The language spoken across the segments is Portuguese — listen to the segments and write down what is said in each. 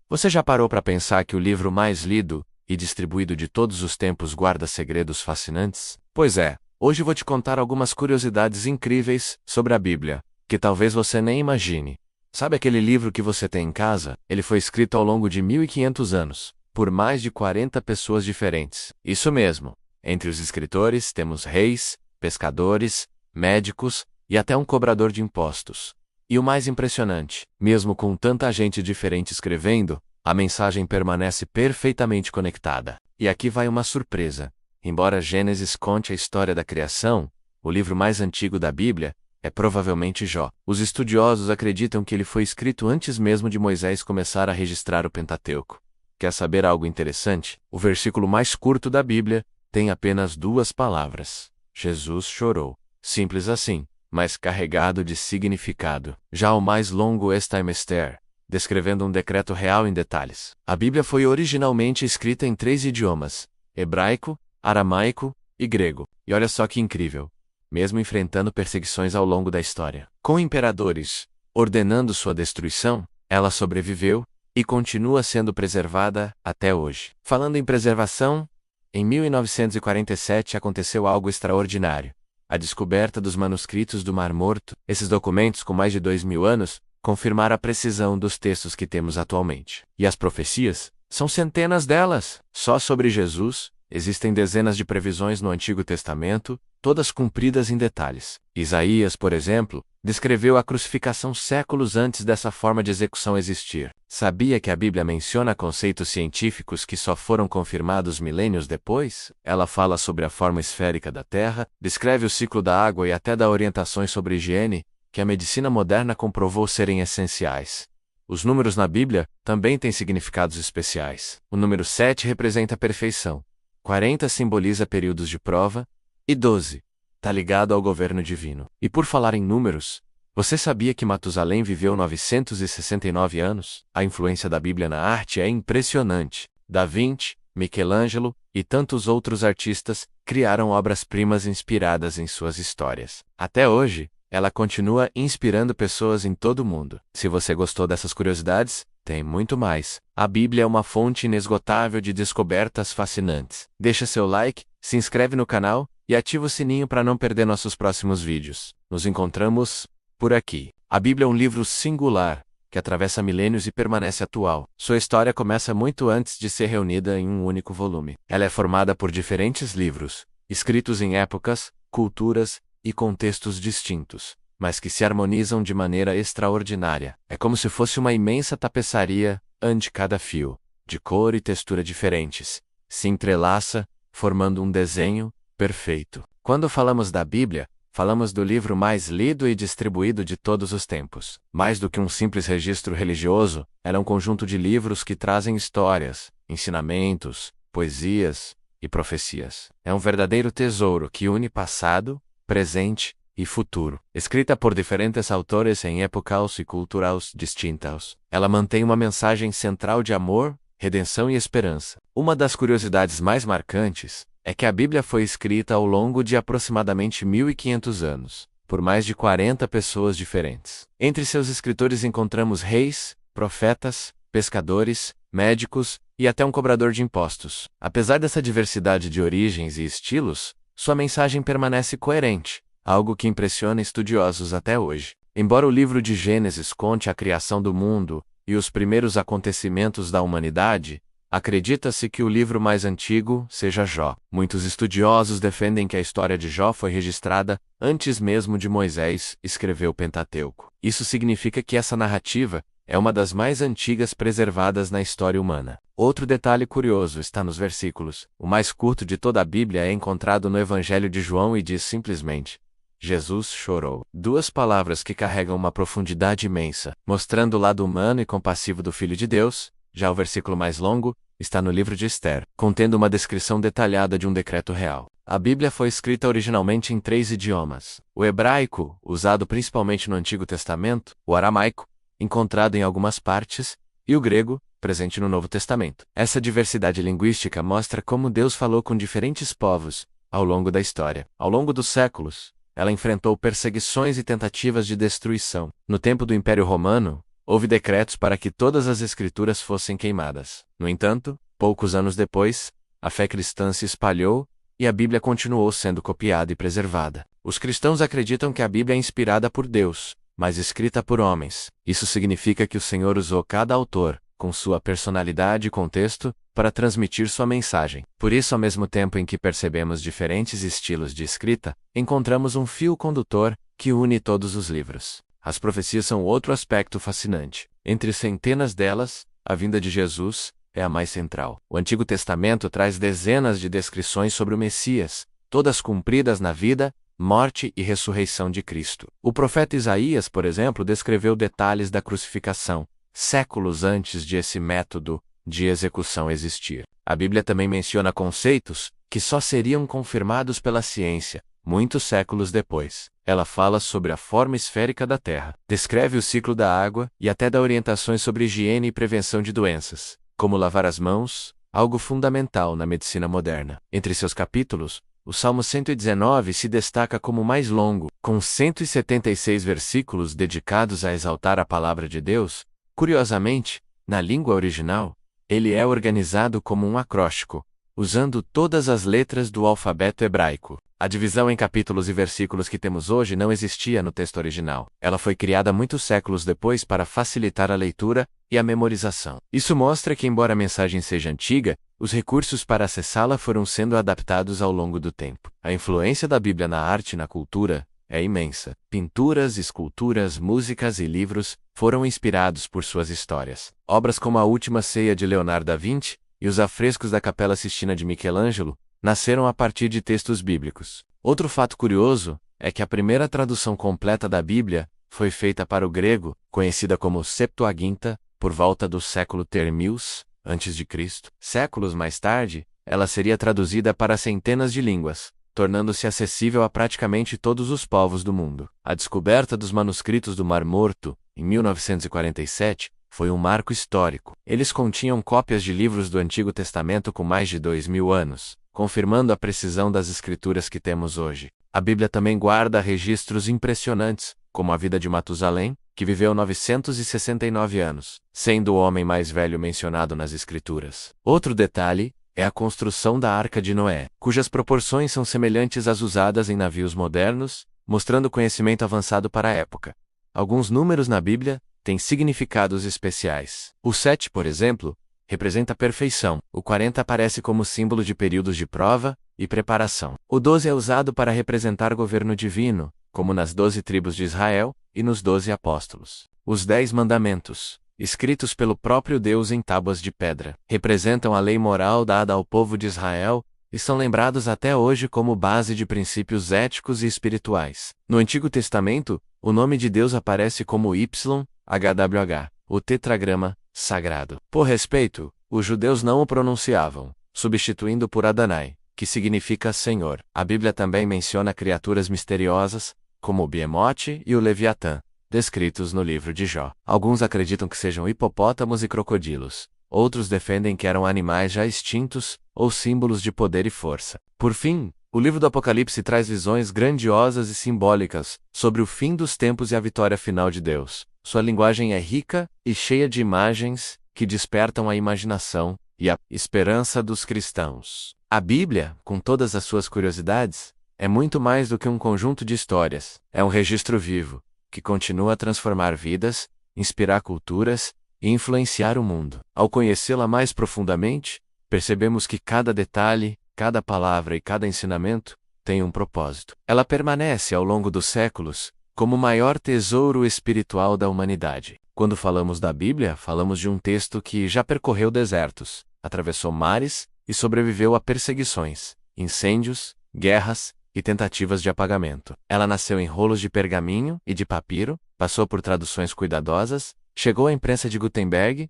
Você já parou para pensar que o livro mais lido e distribuído de todos os tempos guarda segredos fascinantes? Pois é, hoje vou te contar algumas curiosidades incríveis sobre a Bíblia, que talvez você nem imagine. Sabe aquele livro que você tem em casa? Ele foi escrito ao longo de 1500 anos, por mais de 40 pessoas diferentes. Isso mesmo. Entre os escritores temos reis, pescadores, médicos e até um cobrador de impostos. E o mais impressionante, mesmo com tanta gente diferente escrevendo, a mensagem permanece perfeitamente conectada. E aqui vai uma surpresa. Embora Gênesis conte a história da criação, o livro mais antigo da Bíblia é provavelmente Jó. Os estudiosos acreditam que ele foi escrito antes mesmo de Moisés começar a registrar o Pentateuco. Quer saber algo interessante? O versículo mais curto da Bíblia tem apenas 2 palavras. Jesus chorou. Simples assim, mas carregado de significado. Já o mais longo está em Esther, descrevendo um decreto real em detalhes. A Bíblia foi originalmente escrita em 3 idiomas: hebraico, aramaico e grego. E olha só que incrível! Mesmo enfrentando perseguições ao longo da história, com imperadores ordenando sua destruição, ela sobreviveu e continua sendo preservada até hoje. Falando em preservação, em 1947 aconteceu algo extraordinário. A descoberta dos manuscritos do Mar Morto. Esses documentos, com mais de 2000 anos, confirmaram a precisão dos textos que temos atualmente. E as profecias? São centenas delas. Só sobre Jesus, existem dezenas de previsões no Antigo Testamento, todas cumpridas em detalhes. Isaías, por exemplo, descreveu a crucificação séculos antes dessa forma de execução existir. Sabia que a Bíblia menciona conceitos científicos que só foram confirmados milênios depois? Ela fala sobre a forma esférica da Terra, descreve o ciclo da água e até dá orientações sobre higiene, que a medicina moderna comprovou serem essenciais. Os números na Bíblia também têm significados especiais. O número 7 representa a perfeição, 40 simboliza períodos de prova, e 12 está ligado ao governo divino. E por falar em números, você sabia que Matusalém viveu 969 anos? A influência da Bíblia na arte é impressionante. Da Vinci, Michelangelo e tantos outros artistas criaram obras-primas inspiradas em suas histórias. Até hoje, ela continua inspirando pessoas em todo o mundo. Se você gostou dessas curiosidades, tem muito mais. A Bíblia é uma fonte inesgotável de descobertas fascinantes. Deixa seu like, se inscreve no canal e ativa o sininho para não perder nossos próximos vídeos. Nos encontramos por aqui. A Bíblia é um livro singular, que atravessa milênios e permanece atual. Sua história começa muito antes de ser reunida em um único volume. Ela é formada por diferentes livros, escritos em épocas, culturas e contextos distintos, mas que se harmonizam de maneira extraordinária. É como se fosse uma imensa tapeçaria, onde cada fio, de cor e textura diferentes, se entrelaça, formando um desenho perfeito. Quando falamos da Bíblia, falamos do livro mais lido e distribuído de todos os tempos. Mais do que um simples registro religioso, ela é um conjunto de livros que trazem histórias, ensinamentos, poesias e profecias. É um verdadeiro tesouro que une passado, presente e futuro. Escrita por diferentes autores em épocas e culturas distintas, ela mantém uma mensagem central de amor, redenção e esperança. Uma das curiosidades mais marcantes é que a Bíblia foi escrita ao longo de aproximadamente 1500 anos, por mais de 40 pessoas diferentes. Entre seus escritores encontramos reis, profetas, pescadores, médicos e até um cobrador de impostos. Apesar dessa diversidade de origens e estilos, sua mensagem permanece coerente, algo que impressiona estudiosos até hoje. Embora o livro de Gênesis conte a criação do mundo e os primeiros acontecimentos da humanidade, acredita-se que o livro mais antigo seja Jó. Muitos estudiosos defendem que a história de Jó foi registrada antes mesmo de Moisés escrever o Pentateuco. Isso significa que essa narrativa é uma das mais antigas preservadas na história humana. Outro detalhe curioso está nos versículos. O mais curto de toda a Bíblia é encontrado no Evangelho de João e diz simplesmente: Jesus chorou. 2 palavras que carregam uma profundidade imensa, mostrando o lado humano e compassivo do Filho de Deus. Já o versículo mais longo está no livro de Esther, contendo uma descrição detalhada de um decreto real. A Bíblia foi escrita originalmente em 3 idiomas: o hebraico, usado principalmente no Antigo Testamento, o aramaico, encontrado em algumas partes, e o grego, presente no Novo Testamento. Essa diversidade linguística mostra como Deus falou com diferentes povos ao longo da história. Ao longo dos séculos, ela enfrentou perseguições e tentativas de destruição. No tempo do Império Romano, houve decretos para que todas as escrituras fossem queimadas. No entanto, poucos anos depois, a fé cristã se espalhou, e a Bíblia continuou sendo copiada e preservada. Os cristãos acreditam que a Bíblia é inspirada por Deus, mas escrita por homens. Isso significa que o Senhor usou cada autor, com sua personalidade e contexto, para transmitir sua mensagem. Por isso, ao mesmo tempo em que percebemos diferentes estilos de escrita, encontramos um fio condutor que une todos os livros. As profecias são outro aspecto fascinante. Entre centenas delas, a vinda de Jesus é a mais central. O Antigo Testamento traz dezenas de descrições sobre o Messias, todas cumpridas na vida, morte e ressurreição de Cristo. O profeta Isaías, por exemplo, descreveu detalhes da crucificação, séculos antes de esse método de execução existir. A Bíblia também menciona conceitos que só seriam confirmados pela ciência, muitos séculos depois. Ela fala sobre a forma esférica da Terra, descreve o ciclo da água e até dá orientações sobre higiene e prevenção de doenças, como lavar as mãos, algo fundamental na medicina moderna. Entre seus capítulos, o Salmo 119 se destaca como o mais longo, com 176 versículos dedicados a exaltar a palavra de Deus. Curiosamente, na língua original, ele é organizado como um acróstico, usando todas as letras do alfabeto hebraico. A divisão em capítulos e versículos que temos hoje não existia no texto original. Ela foi criada muitos séculos depois para facilitar a leitura e a memorização. Isso mostra que, embora a mensagem seja antiga, os recursos para acessá-la foram sendo adaptados ao longo do tempo. A influência da Bíblia na arte e na cultura é imensa. Pinturas, esculturas, músicas e livros foram inspirados por suas histórias. Obras como A Última Ceia de Leonardo da Vinci e os afrescos da Capela Sistina de Michelangelo nasceram a partir de textos bíblicos. Outro fato curioso é que a primeira tradução completa da Bíblia foi feita para o grego, conhecida como Septuaginta, por volta do século III a.C. Séculos mais tarde, ela seria traduzida para centenas de línguas, tornando-se acessível a praticamente todos os povos do mundo. A descoberta dos manuscritos do Mar Morto, em 1947, foi um marco histórico. Eles continham cópias de livros do Antigo Testamento com mais de 2000 anos, confirmando a precisão das escrituras que temos hoje. A Bíblia também guarda registros impressionantes, como a vida de Matusalém, que viveu 969 anos, sendo o homem mais velho mencionado nas Escrituras. Outro detalhe é a construção da Arca de Noé, cujas proporções são semelhantes às usadas em navios modernos, mostrando conhecimento avançado para a época. Alguns números na Bíblia têm significados especiais. O 7, por exemplo, representa a perfeição. O 40 aparece como símbolo de períodos de prova e preparação. O 12 é usado para representar governo divino, como nas 12 tribos de Israel e nos 12 apóstolos. Os 10 mandamentos, escritos pelo próprio Deus em tábuas de pedra, representam a lei moral dada ao povo de Israel e são lembrados até hoje como base de princípios éticos e espirituais. No Antigo Testamento, o nome de Deus aparece como YHWH, o tetragrama sagrado. Por respeito, os judeus não o pronunciavam, substituindo por Adonai, que significa Senhor. A Bíblia também menciona criaturas misteriosas, como o Behemoth e o Leviatã, descritos no livro de Jó. Alguns acreditam que sejam hipopótamos e crocodilos, outros defendem que eram animais já extintos ou símbolos de poder e força. Por fim, o livro do Apocalipse traz visões grandiosas e simbólicas sobre o fim dos tempos e a vitória final de Deus. Sua linguagem é rica e cheia de imagens que despertam a imaginação e a esperança dos cristãos. A Bíblia, com todas as suas curiosidades, é muito mais do que um conjunto de histórias. É um registro vivo, que continua a transformar vidas, inspirar culturas e influenciar o mundo. Ao conhecê-la mais profundamente, percebemos que cada detalhe, cada palavra e cada ensinamento tem um propósito. Ela permanece ao longo dos séculos como o maior tesouro espiritual da humanidade. Quando falamos da Bíblia, falamos de um texto que já percorreu desertos, atravessou mares e sobreviveu a perseguições, incêndios, guerras e tentativas de apagamento. Ela nasceu em rolos de pergaminho e de papiro, passou por traduções cuidadosas, chegou à imprensa de Gutenberg.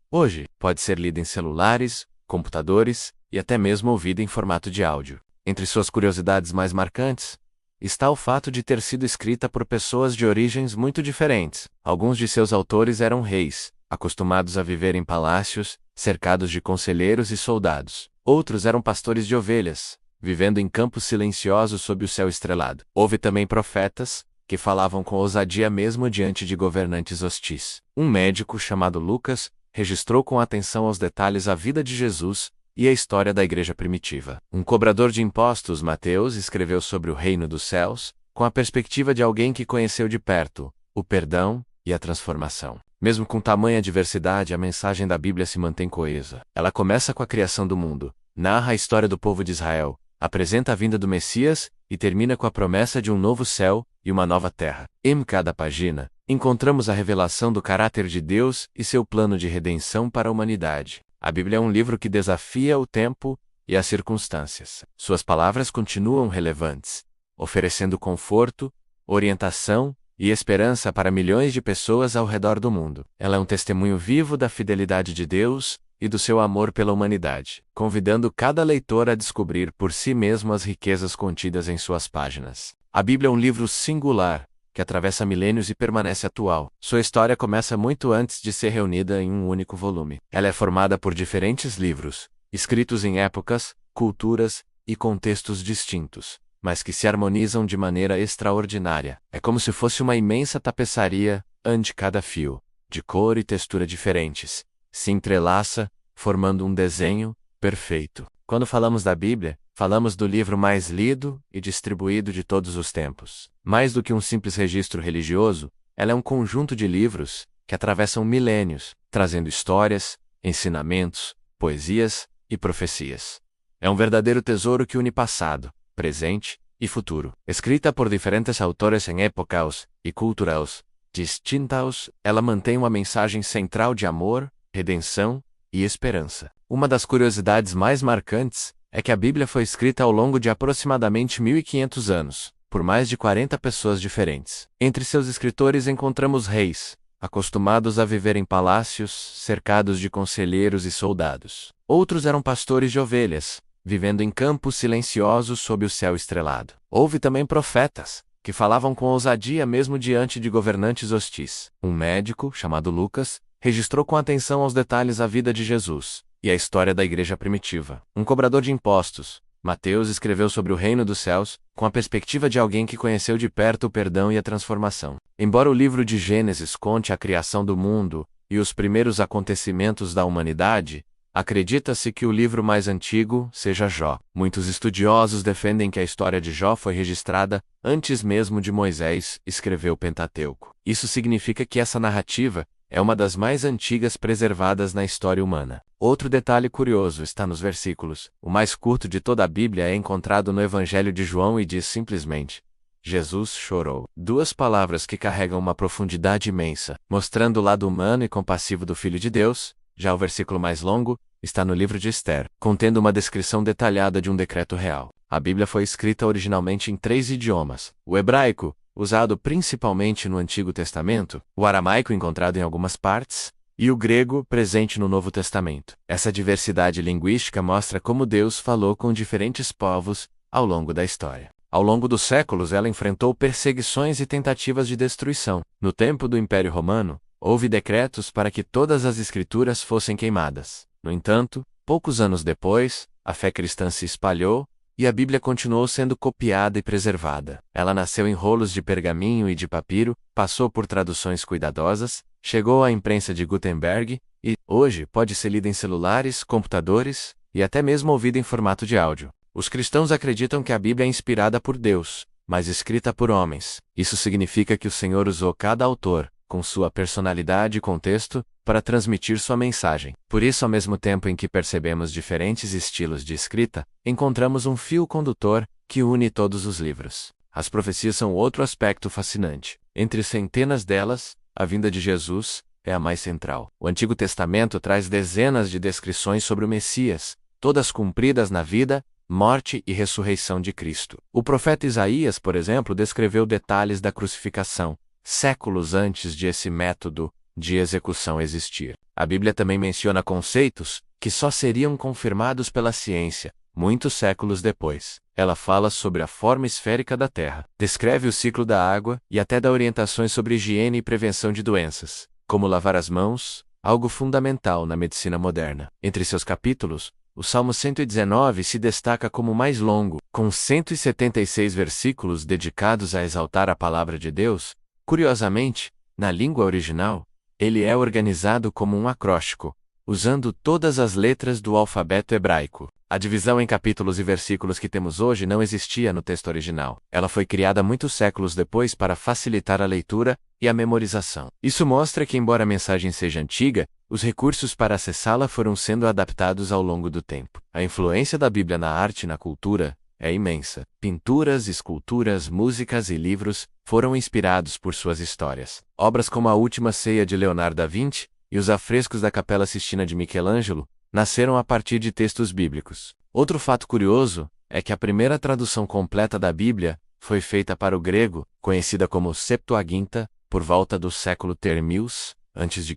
Hoje, pode ser lida em celulares, computadores e até mesmo ouvida em formato de áudio. Entre suas curiosidades mais marcantes, está o fato de ter sido escrita por pessoas de origens muito diferentes. Alguns de seus autores eram reis, acostumados a viver em palácios, cercados de conselheiros e soldados. Outros eram pastores de ovelhas, vivendo em campos silenciosos sob o céu estrelado. Houve também profetas, que falavam com ousadia mesmo diante de governantes hostis. Um médico chamado Lucas registrou com atenção aos detalhes a vida de Jesus e a história da igreja primitiva. Um cobrador de impostos, Mateus, escreveu sobre o reino dos céus, com a perspectiva de alguém que conheceu de perto o perdão e a transformação. Mesmo com tamanha diversidade, a mensagem da Bíblia se mantém coesa. Ela começa com a criação do mundo, narra a história do povo de Israel, apresenta a vinda do Messias e termina com a promessa de um novo céu e uma nova terra. Em cada página, encontramos a revelação do caráter de Deus e seu plano de redenção para a humanidade. A Bíblia é um livro que desafia o tempo e as circunstâncias. Suas palavras continuam relevantes, oferecendo conforto, orientação e esperança para milhões de pessoas ao redor do mundo. Ela é um testemunho vivo da fidelidade de Deus e do seu amor pela humanidade, convidando cada leitor a descobrir por si mesmo as riquezas contidas em suas páginas. A Bíblia é um livro singular, que atravessa milênios e permanece atual. Sua história começa muito antes de ser reunida em um único volume. Ela é formada por diferentes livros, escritos em épocas, culturas e contextos distintos, mas que se harmonizam de maneira extraordinária. É como se fosse uma imensa tapeçaria, onde cada fio, de cor e textura diferentes, se entrelaça, formando um desenho perfeito. Quando falamos da Bíblia, falamos do livro mais lido e distribuído de todos os tempos. Mais do que um simples registro religioso, ela é um conjunto de livros que atravessam milênios, trazendo histórias, ensinamentos, poesias e profecias. É um verdadeiro tesouro que une passado, presente e futuro. Escrita por diferentes autores em épocas e culturas distintas, ela mantém uma mensagem central de amor, redenção e esperança. Uma das curiosidades mais marcantes é que a Bíblia foi escrita ao longo de aproximadamente 1500 anos, por mais de 40 pessoas diferentes. Entre seus escritores encontramos reis, acostumados a viver em palácios, cercados de conselheiros e soldados. Outros eram pastores de ovelhas, vivendo em campos silenciosos sob o céu estrelado. Houve também profetas, que falavam com ousadia mesmo diante de governantes hostis. Um médico, chamado Lucas, registrou com atenção aos detalhes a vida de Jesus e a história da igreja primitiva. Um cobrador de impostos, Mateus, escreveu sobre o reino dos céus, com a perspectiva de alguém que conheceu de perto o perdão e a transformação. Embora o livro de Gênesis conte a criação do mundo e os primeiros acontecimentos da humanidade, acredita-se que o livro mais antigo seja Jó. Muitos estudiosos defendem que a história de Jó foi registrada antes mesmo de Moisés escrever o Pentateuco. Isso significa que essa narrativa é uma das mais antigas preservadas na história humana. Outro detalhe curioso está nos versículos. O mais curto de toda a Bíblia é encontrado no Evangelho de João e diz simplesmente: Jesus chorou. Duas palavras que carregam uma profundidade imensa, mostrando o lado humano e compassivo do Filho de Deus. Já o versículo mais longo está no livro de Esther, contendo uma descrição detalhada de um decreto real. A Bíblia foi escrita originalmente em 3 idiomas: o hebraico, usado principalmente no Antigo Testamento, o aramaico encontrado em algumas partes, e o grego, presente no Novo Testamento. Essa diversidade linguística mostra como Deus falou com diferentes povos ao longo da história. Ao longo dos séculos, ela enfrentou perseguições e tentativas de destruição. No tempo do Império Romano, houve decretos para que todas as Escrituras fossem queimadas. No entanto, poucos anos depois, a fé cristã se espalhou, e a Bíblia continuou sendo copiada e preservada. Ela nasceu em rolos de pergaminho e de papiro, passou por traduções cuidadosas, chegou à imprensa de Gutenberg, e, hoje, pode ser lida em celulares, computadores, e até mesmo ouvida em formato de áudio. Os cristãos acreditam que a Bíblia é inspirada por Deus, mas escrita por homens. Isso significa que o Senhor usou cada autor, com sua personalidade e contexto, para transmitir sua mensagem. Por isso, ao mesmo tempo em que percebemos diferentes estilos de escrita, encontramos um fio condutor que une todos os livros. As profecias são outro aspecto fascinante. Entre centenas delas, a vinda de Jesus é a mais central. O Antigo Testamento traz dezenas de descrições sobre o Messias, todas cumpridas na vida, morte e ressurreição de Cristo. O profeta Isaías, por exemplo, descreveu detalhes da crucificação, séculos antes de esse método de execução existir. A Bíblia também menciona conceitos que só seriam confirmados pela ciência, muitos séculos depois. Ela fala sobre a forma esférica da Terra, descreve o ciclo da água e até dá orientações sobre higiene e prevenção de doenças, como lavar as mãos, algo fundamental na medicina moderna. Entre seus capítulos, o Salmo 119 se destaca como o mais longo, com 176 versículos dedicados a exaltar a palavra de Deus. Curiosamente, na língua original, ele é organizado como um acróstico, usando todas as letras do alfabeto hebraico. A divisão em capítulos e versículos que temos hoje não existia no texto original. Ela foi criada muitos séculos depois para facilitar a leitura e a memorização. Isso mostra que, embora a mensagem seja antiga, os recursos para acessá-la foram sendo adaptados ao longo do tempo. A influência da Bíblia na arte e na cultura é imensa. Pinturas, esculturas, músicas e livros foram inspirados por suas histórias. Obras como A Última Ceia de Leonardo da Vinci e os afrescos da Capela Sistina de Michelangelo nasceram a partir de textos bíblicos. Outro fato curioso é que a primeira tradução completa da Bíblia foi feita para o grego, conhecida como Septuaginta, por volta do século III a.C.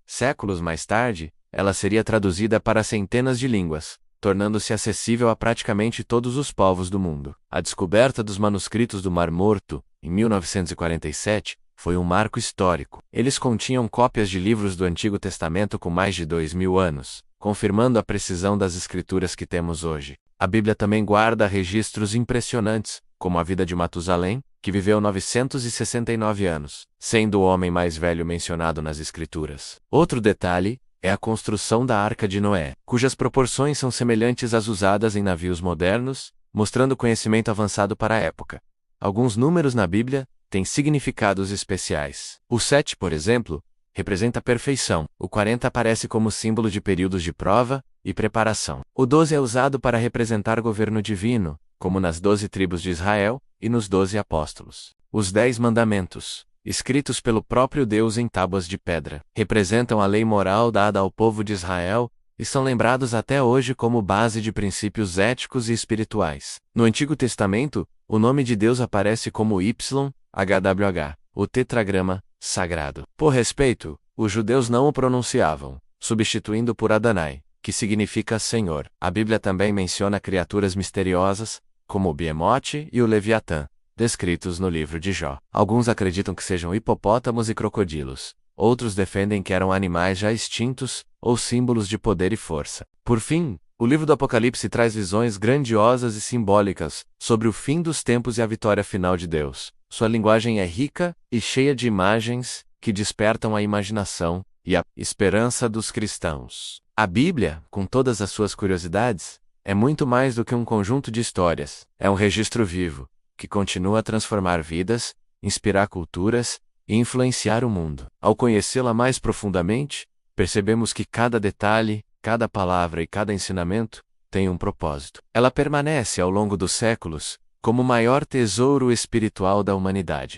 Séculos mais tarde, ela seria traduzida para centenas de línguas, tornando-se acessível a praticamente todos os povos do mundo. A descoberta dos manuscritos do Mar Morto, em 1947, foi um marco histórico. Eles continham cópias de livros do Antigo Testamento com mais de 2000 anos, confirmando a precisão das escrituras que temos hoje. A Bíblia também guarda registros impressionantes, como a vida de Matusalém, que viveu 969 anos, sendo o homem mais velho mencionado nas escrituras. Outro detalhe é a construção da Arca de Noé, cujas proporções são semelhantes às usadas em navios modernos, mostrando conhecimento avançado para a época. Alguns números na Bíblia têm significados especiais. O 7, por exemplo, representa a perfeição. O 40 aparece como símbolo de períodos de prova e preparação. O 12 é usado para representar governo divino, como nas 12 tribos de Israel e nos 12 apóstolos. Os 10 mandamentos, escritos pelo próprio Deus em tábuas de pedra, representam a lei moral dada ao povo de Israel e são lembrados até hoje como base de princípios éticos e espirituais. No Antigo Testamento, o nome de Deus aparece como YHWH, o tetragrama sagrado. Por respeito, os judeus não o pronunciavam, substituindo por Adonai, que significa Senhor. A Bíblia também menciona criaturas misteriosas, como o Behemoth e o Leviatã, descritos no livro de Jó. Alguns acreditam que sejam hipopótamos e crocodilos. Outros defendem que eram animais já extintos, ou símbolos de poder e força. Por fim, o livro do Apocalipse traz visões grandiosas e simbólicas sobre o fim dos tempos e a vitória final de Deus. Sua linguagem é rica e cheia de imagens que despertam a imaginação e a esperança dos cristãos. A Bíblia, com todas as suas curiosidades, é muito mais do que um conjunto de histórias. É um registro vivo, que continua a transformar vidas, inspirar culturas e influenciar o mundo. Ao conhecê-la mais profundamente, percebemos que cada detalhe, cada palavra e cada ensinamento tem um propósito. Ela permanece ao longo dos séculos como o maior tesouro espiritual da humanidade.